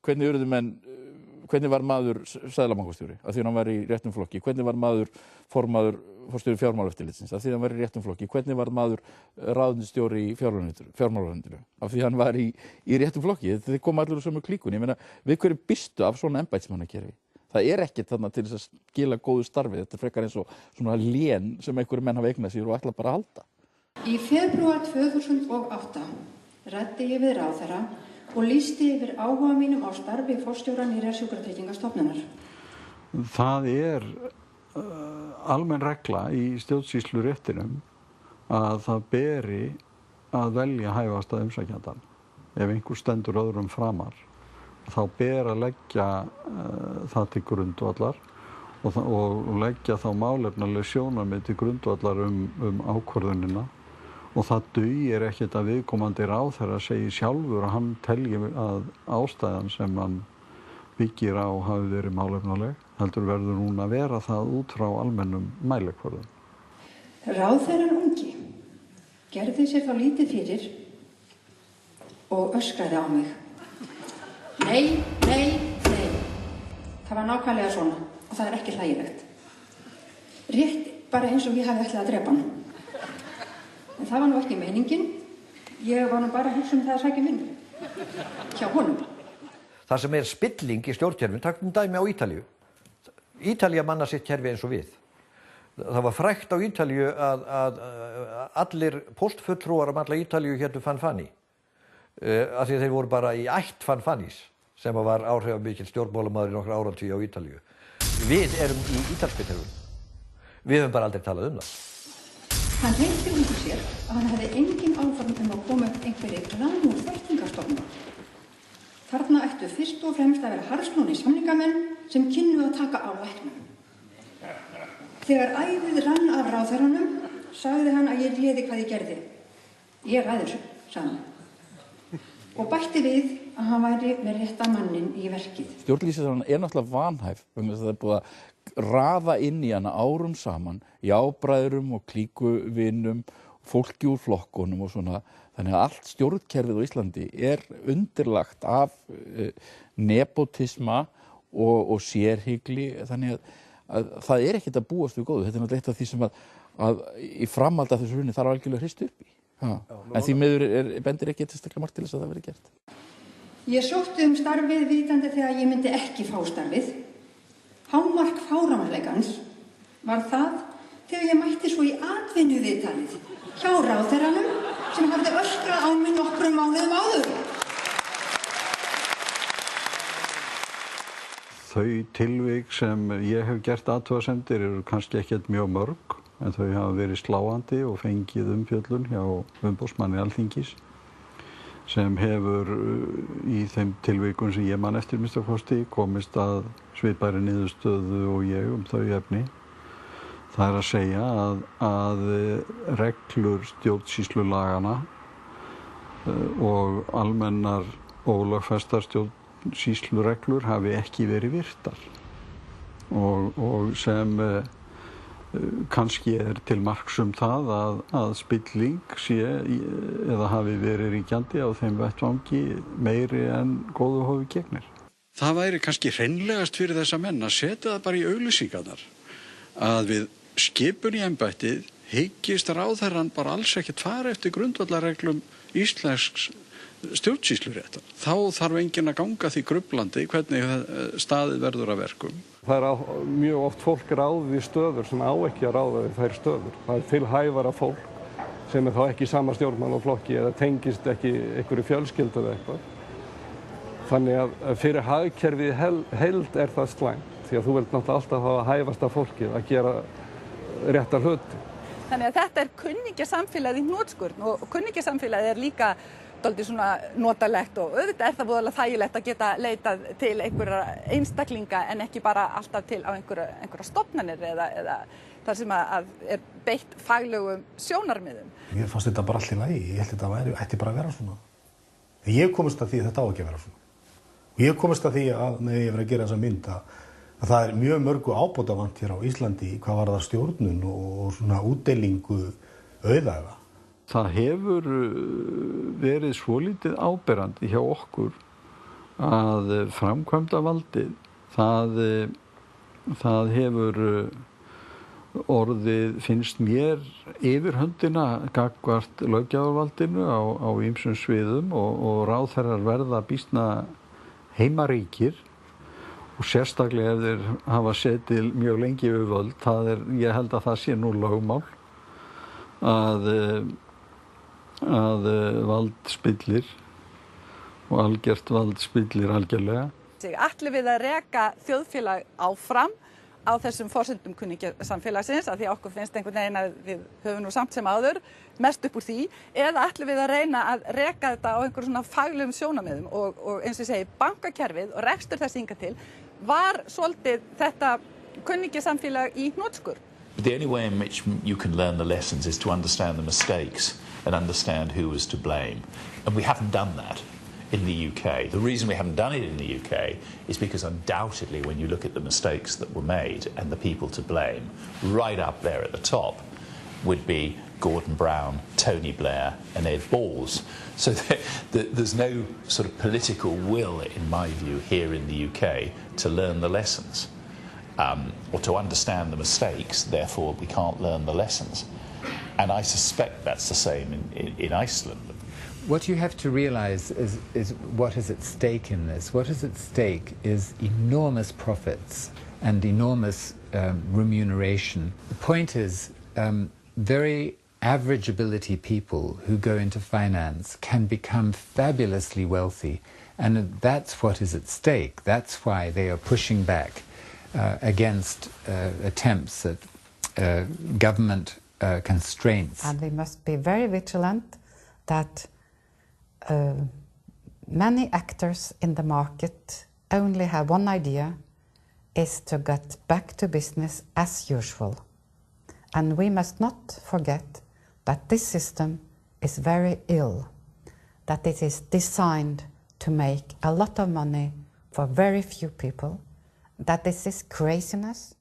hvernig var maður seðlabankastjóri af því hann var í réttum flokki, hvernig var maður forstjóri fjármálaeftirlitsins af því hann var í réttum flokki, hvernig var maður ráðuneytisstjóri í fjármálaráðuneytinu af því hann var í réttum flokki. Þið koma allir úr sömu klíkunni. Ég meina, við hverju býstu af svona embættismannakerfi? Það ekkert þarna til þess að skila góðu starfi. Þetta frekar eins og svona lén sem einhverjir menn hafa eignað sér og ætla bara að halda. Í febrúar 2008 ræddi ég við ráðherra og lýsti yfir áhuga mínum á starfi forstjóra nýrrar sjúkratryggingastofnunar. Það almenn regla í stjórnsýsluréttinum að það beri að velja hæfasta umsækjandann. Ef einhver stendur öðrum framar, þá ber að leggja það til grundvallar og leggja þá málefnaleg sjónarmið til grundvallar ákvörðunina. Og það dugir ekkert að viðkomandi ráðherra segi sjálfur að hann telji að ástæðan sem hann byggir á hafi verið málefnaleg, heldur verður hún að vera það út frá almennum mælikvörðum. Ráðherrann ungi gerði sér þá lítið fyrir og öskraði á mig. Nei. Það var nákvæmlega svona og það ekki hlægilegt. Rétt bara eins og ég hafi ætlað að drepa hann. En það var nú ekki meiningin. Ég var nú bara að hugsa það að sækja vinnu hjá honum. Það sem spilling í stjórnkerfinu, takkum dæmi á Ítalíu. Ítalía manna sitt kerfi eins og við. Það var frægt á Ítalíu að allir póstfulltrúar alla Ítalíu hétu Fanfani. Af því að þeir voru bara í ætt Fanfanis, sem var áhrifamikill stjórnmálamaður í nokkra áratugi á Ítalíu. Við erum í ítalska kerfinu. Við höfum bara aldrei talað það. Hann reynti út úr sér að hann hefði engin áform að koma upp einhverri glanúr þekkingarstofnunar. Þarna ættu fyrst og fremst að vera harðsnúnir samningamenn sem kynnu að taka á læknum. Þegar æðið rann af ráðherranum, sagði hann að ég réði hvað ég gerði. Ég ræði þessu, sagði hann. Og bætti við að hann væri með rétta mannin í verkið. Stjórnlýsingin náttúrulega vanhæf, vegna þess að það búið að raða inn í hana árum saman, jábræðurum og klíkuvinum, fólki úr flokkunum og svona. Þannig að allt stjórnkerfið á Íslandi undirlagt af nepotisma og sérhygli, þannig að það ekkert að búast við góðu. Þetta náttúrulega eitt af því sem að í framhaldi af þessu hruni þarf algjörlega hrist upp í. En því miður bendir ekki tilstaklega margt til þess að það verði gert. Ég sótti starfið vitandi þegar ég myndi ekki fá starfið. Hámark fáránleikans var það þegar ég mætti svo í atvinnuviðtalið hjá ráðherranum sem hafði öskrað á mig nokkrum mánuðum áður. Þau tilvik sem ég hef gert athugasemdir eru kannski ekkert mjög mörg, en þau hafa verið sláandi og fengið umfjöllun hjá umboðsmanni Alþingis, sem hefur í þeim tilvikum sem ég man eftir minnsta kosti komist að svipaðri niðurstöðu og ég þau efni. Það að segja að reglur stjórnsýslulagana og almennar og lögfestar stjórnsýslureglur hafi ekki verið virtar og sem kannski til marks það að spilling sé eða hafi verið ríkjandi á þeim vettvangi meiri en góðu hófi gegnir. Það væri kannski hreinlegast fyrir þessa menn að setja það bara í auglýsingarnar að við skipun í embættið hyggist ráðherrann bara alls ekkert fara eftir grundvallarreglum íslensks stjórnsýsluréttar. Þá þarf enginn að ganga því grublandi hvernig staðið verður að verkum. Það mjög oft fólk ráðið í stöður sem á ekki að ráða við þær stöður. Það til hæfara fólk sem þá ekki í sama stjórnmálaflokki eða tengist ekki einhverju fjölskyldu eða eitthvað. Þannig að fyrir hagkerfið heild það slæmt, því að þú vilt náttúrulega alltaf hafa hæfasta fólkið að gera rétta hluti. Þannig að þetta kunningjasamfélagið í hnotskurn og kunningjasamfélagið líka dálítið svona notalegt og auðvitað það voðalega þægilegt að geta leitað til einhverja einstaklinga en ekki bara alltaf til á einhverja stofnanir eða þar sem að beitt faglegum sjónarmiðum. Mér fannst þetta bara allt í lagi, ég held þetta ætti bara að vera svona. Ég komist að því að þetta á ekki að vera svona. Og ég komist að því að með ég verið að gera þessa mynd að það mjög mörgu ábótavant hér á Íslandi hvað varðar stjórnun og svona útdeilingu auðæfa. Það hefur verið svolítið áberandi hjá okkur að framkvæmdavaldið það hefur orðið, finnst mér, yfirhöndina gagnvart löggjafarvaldinu á ýmsum sviðum og ráðherrar verða býsna heimaríkir og sérstaklega ef þeir hafa setið mjög lengi við völd. Ég held að það sé nú lögmál að vald spillir og algjört vald spillir algjörlega. Ætlum við að reka þjóðfélag áfram á þessum forsendum kunningjasamfélagsins, af því að okkur finnst einhvern veginn að við höfum nú samt sem áður mest upp úr því, eða ætlum við að reyna að reka þetta á einhverjum svona faglegum sjónarmiðum og eins og ég segi, bankakerfið og rekstur þess hingað til var svolítið þetta kunningjasamfélag í hnotskurn. The only way in which you can learn the lessons is to understand the mistakes and understand who was to blame. And we haven't done that in the UK. The reason we haven't done it in the UK is because undoubtedly when you look at the mistakes that were made and the people to blame, right up there at the top would be Gordon Brown, Tony Blair and Ed Balls. So there's no sort of political will, in my view, here in the UK to learn the lessons or to understand the mistakes, therefore we can't learn the lessons. And I suspect that's the same in Iceland. What you have to realize is what is at stake in this. What is at stake is enormous profits and enormous remuneration. The point is, very average ability people who go into finance can become fabulously wealthy, and that's what is at stake. That's why they are pushing back against attempts at government constraints. And we must be very vigilant that many actors in the market only have one idea, is to get back to business as usual. And we must not forget that this system is very ill, that it is designed to make a lot of money for very few people, that this is craziness.